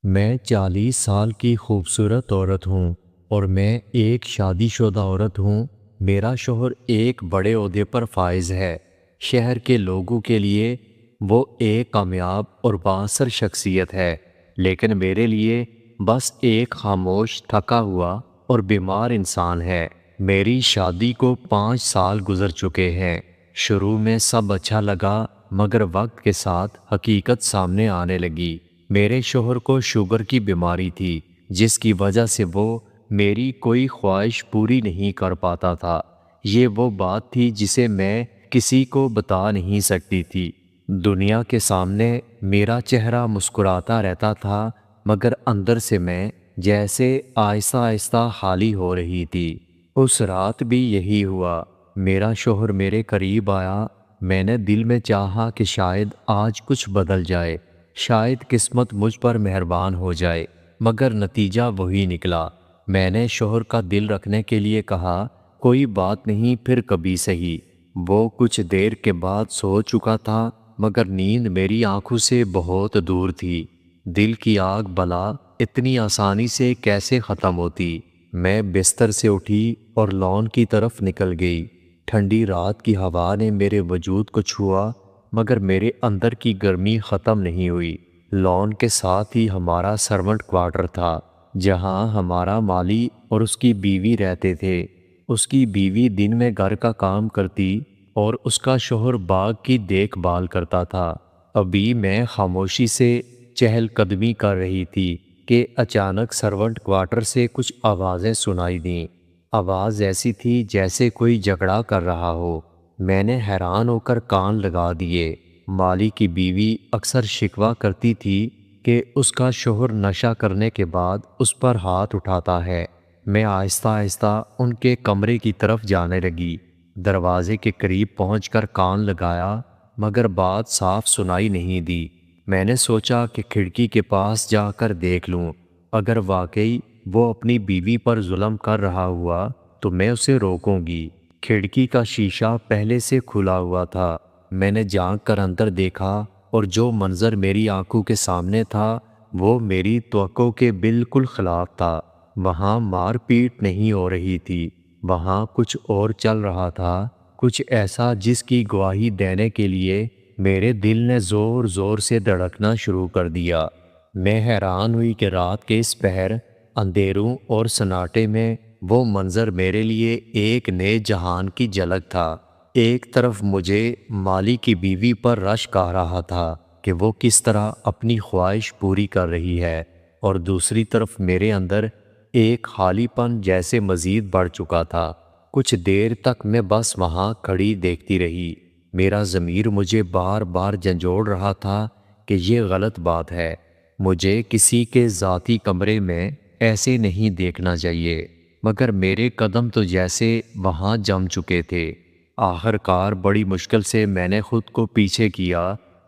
میں 40 سال کی خوبصورت عورت ہوں اور میں ایک شادی شدہ عورت ہوں۔ میرا شوہر ایک بڑے عہدے پر فائز ہے۔ شہر کے لوگوں کے لیے وہ ایک کامیاب اور بااثر شخصیت ہے، لیکن میرے لیے بس ایک خاموش، تھکا ہوا اور بیمار انسان ہے۔ میری شادی کو 5 سال گزر چکے ہیں۔ شروع میں سب اچھا لگا، مگر وقت کے ساتھ حقیقت سامنے آنے لگی۔ میرے شوہر کو شوگر کی بیماری تھی، جس کی وجہ سے وہ میری کوئی خواہش پوری نہیں کر پاتا تھا۔ یہ وہ بات تھی جسے میں کسی کو بتا نہیں سکتی تھی۔ دنیا کے سامنے میرا چہرہ مسکراتا رہتا تھا، مگر اندر سے میں جیسے آہستہ آہستہ خالی ہو رہی تھی۔ اس رات بھی یہی ہوا۔ میرا شوہر میرے قریب آیا۔ میں نے دل میں چاہا کہ شاید آج کچھ بدل جائے، شاید قسمت مجھ پر مہربان ہو جائے، مگر نتیجہ وہی نکلا۔ میں نے شوہر کا دل رکھنے کے لیے کہا، کوئی بات نہیں، پھر کبھی سہی۔ وہ کچھ دیر کے بعد سو چکا تھا، مگر نیند میری آنکھوں سے بہت دور تھی۔ دل کی آگ بلا اتنی آسانی سے کیسے ختم ہوتی؟ میں بستر سے اٹھی اور لان کی طرف نکل گئی۔ ٹھنڈی رات کی ہوا نے میرے وجود کو چھوا، مگر میرے اندر کی گرمی ختم نہیں ہوئی۔ لان کے ساتھ ہی ہمارا سرونٹ کوارٹر تھا، جہاں ہمارا مالی اور اس کی بیوی رہتے تھے۔ اس کی بیوی دن میں گھر کا کام کرتی اور اس کا شوہر باغ کی دیکھ بھال کرتا تھا۔ ابھی میں خاموشی سے چہل قدمی کر رہی تھی کہ اچانک سرونٹ کوارٹر سے کچھ آوازیں سنائی دیں۔ آواز ایسی تھی جیسے کوئی جھگڑا کر رہا ہو۔ میں نے حیران ہو کر کان لگا دیے۔ مالی کی بیوی اکثر شکوہ کرتی تھی کہ اس کا شوہر نشہ کرنے کے بعد اس پر ہاتھ اٹھاتا ہے۔ میں آہستہ آہستہ ان کے کمرے کی طرف جانے لگی۔ دروازے کے قریب پہنچ کر کان لگایا، مگر بات صاف سنائی نہیں دی۔ میں نے سوچا کہ کھڑکی کے پاس جا کر دیکھ لوں۔ اگر واقعی وہ اپنی بیوی پر ظلم کر رہا ہوا تو میں اسے روکوں گی۔ کھڑکی کا شیشہ پہلے سے کھلا ہوا تھا۔ میں نے جھانک کر اندر دیکھا اور جو منظر میری آنکھوں کے سامنے تھا وہ میری توقع کے بالکل خلاف تھا۔ وہاں مار پیٹ نہیں ہو رہی تھی، وہاں کچھ اور چل رہا تھا، کچھ ایسا جس کی گواہی دینے کے لیے میرے دل نے زور زور سے دھڑکنا شروع کر دیا۔ میں حیران ہوئی کہ رات کے اس پہر، اندھیروں اور سناٹے میں وہ منظر میرے لیے ایک نئے جہان کی جھلک تھا۔ ایک طرف مجھے مالی کی بیوی پر رشک آ رہا تھا کہ وہ کس طرح اپنی خواہش پوری کر رہی ہے، اور دوسری طرف میرے اندر ایک خالی پن جیسے مزید بڑھ چکا تھا۔ کچھ دیر تک میں بس وہاں کھڑی دیکھتی رہی۔ میرا ضمیر مجھے بار بار جھنجھوڑ رہا تھا کہ یہ غلط بات ہے، مجھے کسی کے ذاتی کمرے میں ایسے نہیں دیکھنا چاہیے، مگر میرے قدم تو جیسے وہاں جم چکے تھے۔ آخر کار بڑی مشکل سے میں نے خود کو پیچھے کیا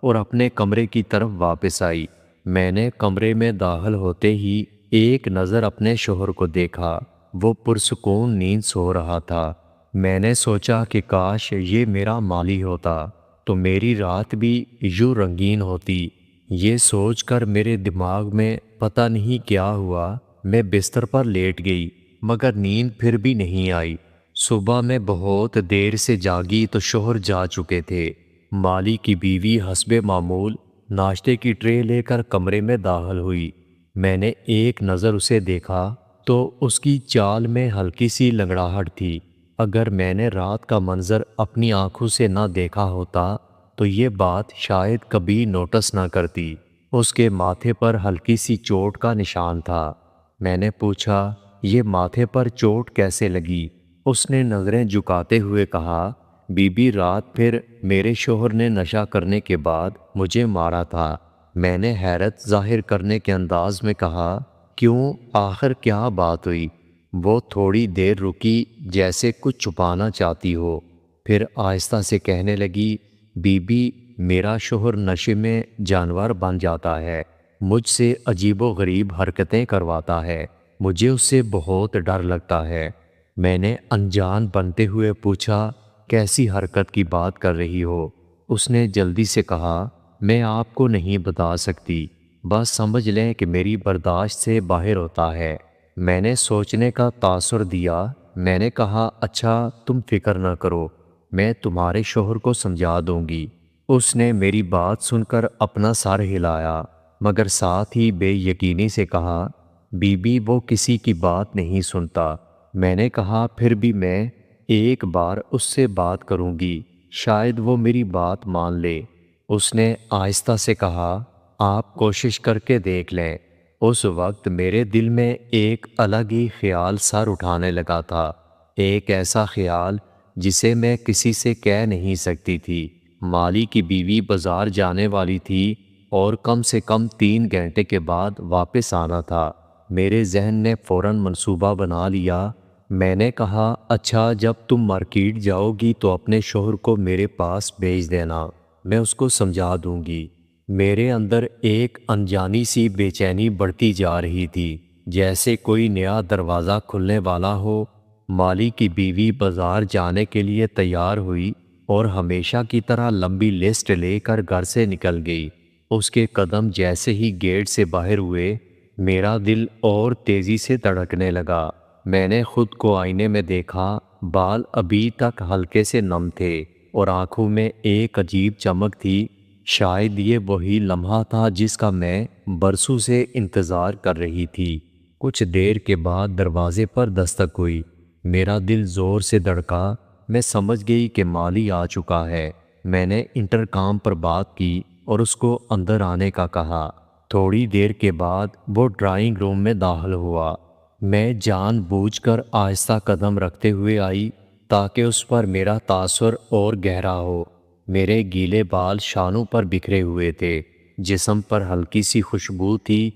اور اپنے کمرے کی طرف واپس آئی۔ میں نے کمرے میں داخل ہوتے ہی ایک نظر اپنے شوہر کو دیکھا۔ وہ پرسکون نیند سو رہا تھا۔ میں نے سوچا کہ کاش یہ میرا مالی ہوتا تو میری رات بھی یوں رنگین ہوتی۔ یہ سوچ کر میرے دماغ میں پتہ نہیں کیا ہوا، میں بستر پر لیٹ گئی، مگر نیند پھر بھی نہیں آئی۔ صبح میں بہت دیر سے جاگی تو شوہر جا چکے تھے۔ مالی کی بیوی حسب معمول ناشتے کی ٹرے لے کر کمرے میں داخل ہوئی۔ میں نے ایک نظر اسے دیکھا تو اس کی چال میں ہلکی سی لنگڑاہٹ تھی۔ اگر میں نے رات کا منظر اپنی آنکھوں سے نہ دیکھا ہوتا تو یہ بات شاید کبھی نوٹس نہ کرتی۔ اس کے ماتھے پر ہلکی سی چوٹ کا نشان تھا۔ میں نے پوچھا، یہ ماتھے پر چوٹ کیسے لگی؟ اس نے نظریں جھکاتے ہوئے کہا، بی بی رات پھر میرے شوہر نے نشہ کرنے کے بعد مجھے مارا تھا۔ میں نے حیرت ظاہر کرنے کے انداز میں کہا، کیوں؟ آخر کیا بات ہوئی؟ وہ تھوڑی دیر رکی جیسے کچھ چھپانا چاہتی ہو، پھر آہستہ سے کہنے لگی، بی بی میرا شوہر نشے میں جانور بن جاتا ہے، مجھ سے عجیب و غریب حرکتیں کرواتا ہے، مجھے اس سے بہت ڈر لگتا ہے۔ میں نے انجان بنتے ہوئے پوچھا، کیسی حرکت کی بات کر رہی ہو؟ اس نے جلدی سے کہا، میں آپ کو نہیں بتا سکتی، بس سمجھ لیں کہ میری برداشت سے باہر ہوتا ہے۔ میں نے سوچنے کا تاثر دیا۔ میں نے کہا اچھا تم فکر نہ کرو، میں تمہارے شوہر کو سمجھا دوں گی۔ اس نے میری بات سن کر اپنا سر ہلایا، مگر ساتھ ہی بے یقینی سے کہا بی بی وہ کسی کی بات نہیں سنتا۔ میں نے کہا پھر بھی میں ایک بار اس سے بات کروں گی، شاید وہ میری بات مان لے۔ اس نے آہستہ سے کہا آپ کوشش کر کے دیکھ لیں۔ اس وقت میرے دل میں ایک الگ ہی خیال سر اٹھانے لگا تھا، ایک ایسا خیال جسے میں کسی سے کہہ نہیں سکتی تھی۔ مالی کی بیوی بازار جانے والی تھی اور کم سے کم 3 گھنٹے کے بعد واپس آنا تھا۔ میرے ذہن نے فوراً منصوبہ بنا لیا۔ میں نے کہا اچھا جب تم مارکیٹ جاؤ گی تو اپنے شوہر کو میرے پاس بھیج دینا، میں اس کو سمجھا دوں گی۔ میرے اندر ایک انجانی سی بے چینی بڑھتی جا رہی تھی، جیسے کوئی نیا دروازہ کھلنے والا ہو۔ مالی کی بیوی بازار جانے کے لیے تیار ہوئی اور ہمیشہ کی طرح لمبی لسٹ لے کر گھر سے نکل گئی۔ اس کے قدم جیسے ہی گیٹ سے باہر ہوئے، میرا دل اور تیزی سے دھڑکنے لگا۔ میں نے خود کو آئینے میں دیکھا، بال ابھی تک ہلکے سے نم تھے اور آنکھوں میں ایک عجیب چمک تھی۔ شاید یہ وہی لمحہ تھا جس کا میں برسوں سے انتظار کر رہی تھی۔ کچھ دیر کے بعد دروازے پر دستک ہوئی۔ میرا دل زور سے دھڑکا۔ میں سمجھ گئی کہ مالی آ چکا ہے۔ میں نے انٹرکام پر بات کی اور اس کو اندر آنے کا کہا۔ تھوڑی دیر کے بعد وہ ڈرائنگ روم میں داخل ہوا۔ میں جان بوجھ کر آہستہ قدم رکھتے ہوئے آئی تاکہ اس پر میرا تاثر اور گہرا ہو۔ میرے گیلے بال شانوں پر بکھرے ہوئے تھے، جسم پر ہلکی سی خوشبو تھی۔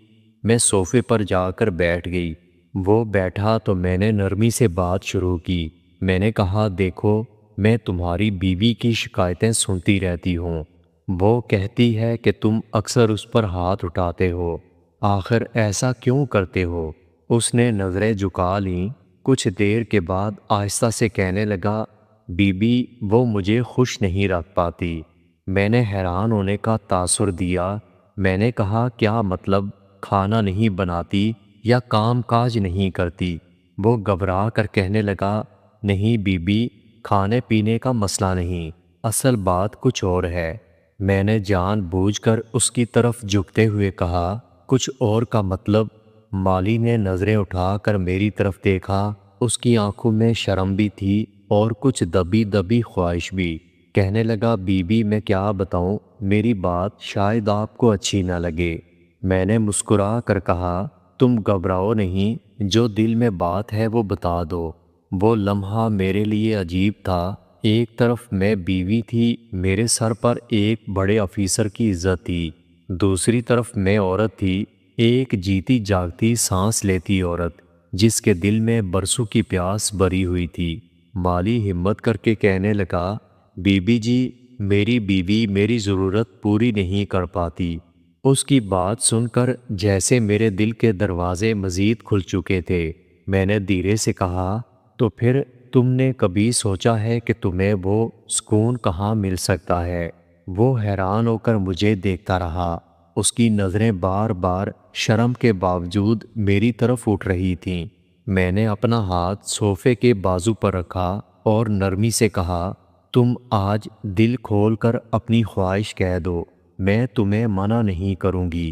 میں صوفے پر جا کر بیٹھ گئی۔ وہ بیٹھا تو میں نے نرمی سے بات شروع کی۔ میں نے کہا دیکھو میں تمہاری بیوی کی شکایتیں سنتی رہتی ہوں۔ وہ کہتی ہے کہ تم اکثر اس پر ہاتھ اٹھاتے ہو، آخر ایسا کیوں کرتے ہو؟ اس نے نظریں جھکا لیں۔ کچھ دیر کے بعد آہستہ سے کہنے لگا بی بی وہ مجھے خوش نہیں رکھ پاتی۔ میں نے حیران ہونے کا تاثر دیا۔ میں نے کہا کیا مطلب، کھانا نہیں بناتی یا کام کاج نہیں کرتی؟ وہ گھبرا کر کہنے لگا نہیں بی بی، کھانے پینے کا مسئلہ نہیں، اصل بات کچھ اور ہے۔ میں نے جان بوجھ کر اس کی طرف جھکتے ہوئے کہا کچھ اور کا مطلب؟ مالی نے نظریں اٹھا کر میری طرف دیکھا۔ اس کی آنکھوں میں شرم بھی تھی اور کچھ دبی دبی خواہش بھی۔ کہنے لگا بی بی میں کیا بتاؤں، میری بات شاید آپ کو اچھی نہ لگے۔ میں نے مسکرا کر کہا تم گھبراؤ نہیں، جو دل میں بات ہے وہ بتا دو۔ وہ لمحہ میرے لیے عجیب تھا۔ ایک طرف میں بیوی تھی، میرے سر پر ایک بڑے آفیسر کی عزت تھی، دوسری طرف میں عورت تھی، ایک جیتی جاگتی سانس لیتی عورت جس کے دل میں برسوں کی پیاس بھری ہوئی تھی۔ مالی ہمت کر کے کہنے لگا بی بی جی میری بیوی میری ضرورت پوری نہیں کر پاتی۔ اس کی بات سن کر جیسے میرے دل کے دروازے مزید کھل چکے تھے۔ میں نے دھیرے سے کہا تو پھر تم نے کبھی سوچا ہے کہ تمہیں وہ سکون کہاں مل سکتا ہے؟ وہ حیران ہو کر مجھے دیکھتا رہا۔ اس کی نظریں بار بار شرم کے باوجود میری طرف اٹھ رہی تھیں۔ میں نے اپنا ہاتھ صوفے کے بازو پر رکھا اور نرمی سے کہا تم آج دل کھول کر اپنی خواہش کہہ دو، میں تمہیں منع نہیں کروں گی۔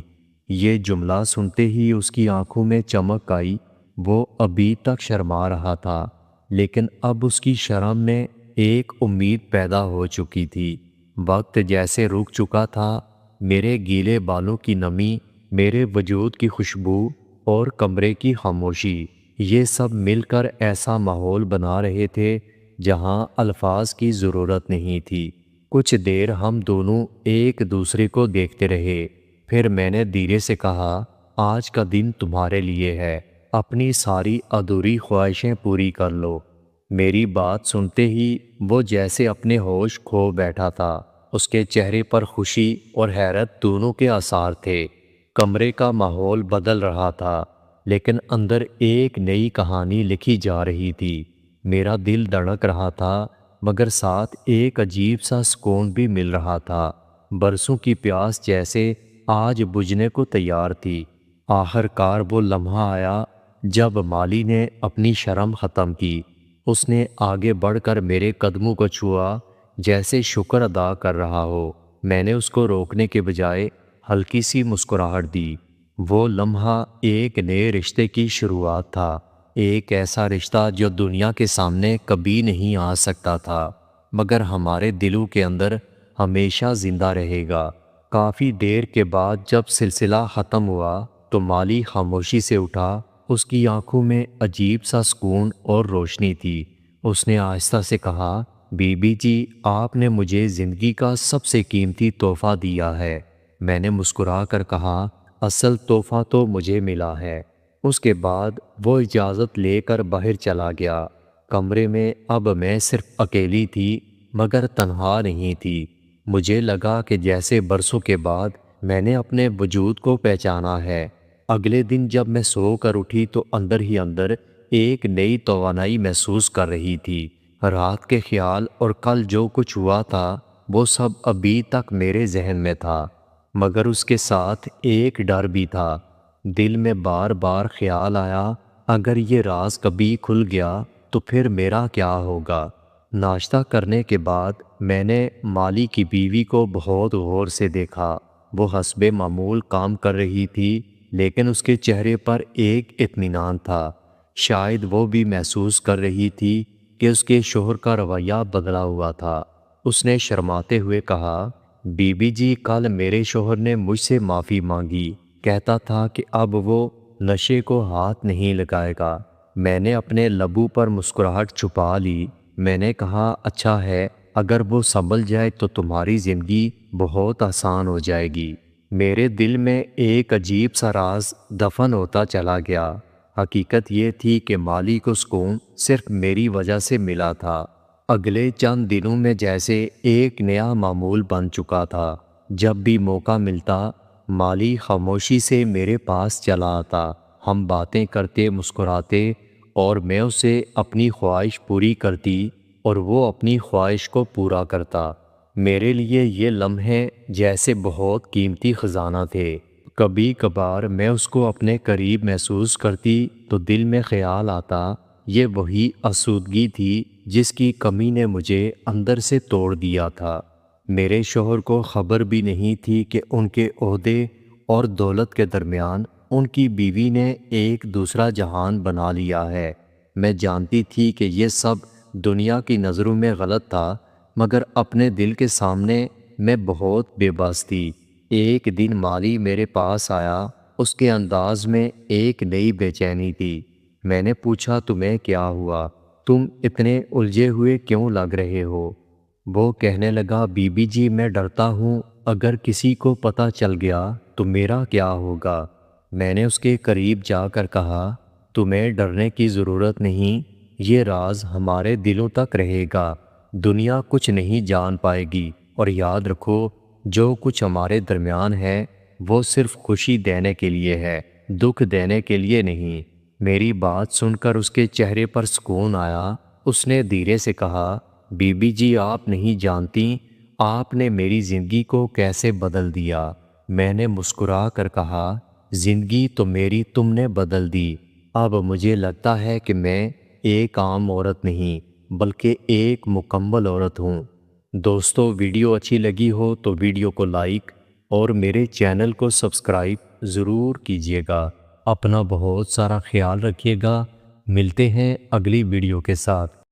یہ جملہ سنتے ہی اس کی آنکھوں میں چمک آئی۔ وہ ابھی تک شرما رہا تھا، لیکن اب اس کی شرم میں ایک امید پیدا ہو چکی تھی۔ وقت جیسے رک چکا تھا۔ میرے گیلے بالوں کی نمی، میرے وجود کی خوشبو اور کمرے کی خاموشی، یہ سب مل کر ایسا ماحول بنا رہے تھے جہاں الفاظ کی ضرورت نہیں تھی۔ کچھ دیر ہم دونوں ایک دوسرے کو دیکھتے رہے، پھر میں نے دھیرے سے کہا آج کا دن تمہارے لیے ہے، اپنی ساری ادھوری خواہشیں پوری کر لو۔ میری بات سنتے ہی وہ جیسے اپنے ہوش کھو بیٹھا تھا۔ اس کے چہرے پر خوشی اور حیرت دونوں کے آثار تھے۔ کمرے کا ماحول بدل رہا تھا، لیکن اندر ایک نئی کہانی لکھی جا رہی تھی۔ میرا دل دھڑک رہا تھا، مگر ساتھ ایک عجیب سا سکون بھی مل رہا تھا۔ برسوں کی پیاس جیسے آج بجھنے کو تیار تھی۔ آخر کار وہ لمحہ آیا جب مالی نے اپنی شرم ختم کی۔ اس نے آگے بڑھ کر میرے قدموں کو چھوا جیسے شکر ادا کر رہا ہو۔ میں نے اس کو روکنے کے بجائے ہلکی سی مسکراہٹ دی۔ وہ لمحہ ایک نئے رشتے کی شروعات تھا، ایک ایسا رشتہ جو دنیا کے سامنے کبھی نہیں آ سکتا تھا مگر ہمارے دلوں کے اندر ہمیشہ زندہ رہے گا۔ کافی دیر کے بعد جب سلسلہ ختم ہوا تو مالی خاموشی سے اٹھا۔ اس کی آنکھوں میں عجیب سا سکون اور روشنی تھی۔ اس نے آہستہ سے کہا، بی بی جی، آپ نے مجھے زندگی کا سب سے قیمتی تحفہ دیا ہے۔ میں نے مسکرا کر کہا، اصل تحفہ تو مجھے ملا ہے۔ اس کے بعد وہ اجازت لے کر باہر چلا گیا۔ کمرے میں اب میں صرف اکیلی تھی مگر تنہا نہیں تھی۔ مجھے لگا کہ جیسے برسوں کے بعد میں نے اپنے وجود کو پہچانا ہے۔ اگلے دن جب میں سو کر اٹھی تو اندر ہی اندر ایک نئی توانائی محسوس کر رہی تھی۔ رات کے خیال اور کل جو کچھ ہوا تھا وہ سب ابھی تک میرے ذہن میں تھا، مگر اس کے ساتھ ایک ڈر بھی تھا۔ دل میں بار بار خیال آیا، اگر یہ راز کبھی کھل گیا تو پھر میرا کیا ہوگا؟ ناشتہ کرنے کے بعد میں نے مالی کی بیوی کو بہت غور سے دیکھا۔ وہ حسب معمول کام کر رہی تھی لیکن اس کے چہرے پر ایک اطمینان تھا۔ شاید وہ بھی محسوس کر رہی تھی کہ اس کے شوہر کا رویہ بدلا ہوا تھا۔ اس نے شرماتے ہوئے کہا، بی بی جی، کل میرے شوہر نے مجھ سے معافی مانگی، کہتا تھا کہ اب وہ نشے کو ہاتھ نہیں لگائے گا۔ میں نے اپنے لبوں پر مسکراہٹ چھپا لی۔ میں نے کہا، اچھا ہے، اگر وہ سنبھل جائے تو تمہاری زندگی بہت آسان ہو جائے گی۔ میرے دل میں ایک عجیب سا راز دفن ہوتا چلا گیا۔ حقیقت یہ تھی کہ مالی کو سکون صرف میری وجہ سے ملا تھا۔ اگلے چند دنوں میں جیسے ایک نیا معمول بن چکا تھا۔ جب بھی موقع ملتا مالی خاموشی سے میرے پاس چلا آتا۔ ہم باتیں کرتے، مسکراتے اور میں اسے اپنی خواہش پوری کرتی اور وہ اپنی خواہش کو پورا کرتا۔ میرے لیے یہ لمحے جیسے بہت قیمتی خزانہ تھے۔ کبھی کبھار میں اس کو اپنے قریب محسوس کرتی تو دل میں خیال آتا، یہ وہی آسودگی تھی جس کی کمی نے مجھے اندر سے توڑ دیا تھا۔ میرے شوہر کو خبر بھی نہیں تھی کہ ان کے عہدے اور دولت کے درمیان ان کی بیوی نے ایک دوسرا جہان بنا لیا ہے۔ میں جانتی تھی کہ یہ سب دنیا کی نظروں میں غلط تھا مگر اپنے دل کے سامنے میں بہت بے بس تھی۔ ایک دن مالی میرے پاس آیا۔ اس کے انداز میں ایک نئی بے چینی تھی۔ میں نے پوچھا، تمہیں کیا ہوا؟ تم اتنے الجھے ہوئے کیوں لگ رہے ہو؟ وہ کہنے لگا، بی بی جی، میں ڈرتا ہوں اگر کسی کو پتہ چل گیا تو میرا کیا ہوگا؟ میں نے اس کے قریب جا کر کہا، تمہیں ڈرنے کی ضرورت نہیں، یہ راز ہمارے دلوں تک رہے گا، دنیا کچھ نہیں جان پائے گی، اور یاد رکھو جو کچھ ہمارے درمیان ہے وہ صرف خوشی دینے کے لیے ہے، دکھ دینے کے لیے نہیں۔ میری بات سن کر اس کے چہرے پر سکون آیا۔ اس نے دھیرے سے کہا، بی بی جی، آپ نہیں جانتی آپ نے میری زندگی کو کیسے بدل دیا۔ میں نے مسکرا کر کہا، زندگی تو میری تم نے بدل دی۔ اب مجھے لگتا ہے کہ میں ایک عام عورت نہیں بلکہ ایک مکمل عورت ہوں۔ دوستو، ویڈیو اچھی لگی ہو تو ویڈیو کو لائک اور میرے چینل کو سبسکرائب ضرور کیجیے گا۔ اپنا بہت سارا خیال رکھیے گا۔ ملتے ہیں اگلی ویڈیو کے ساتھ۔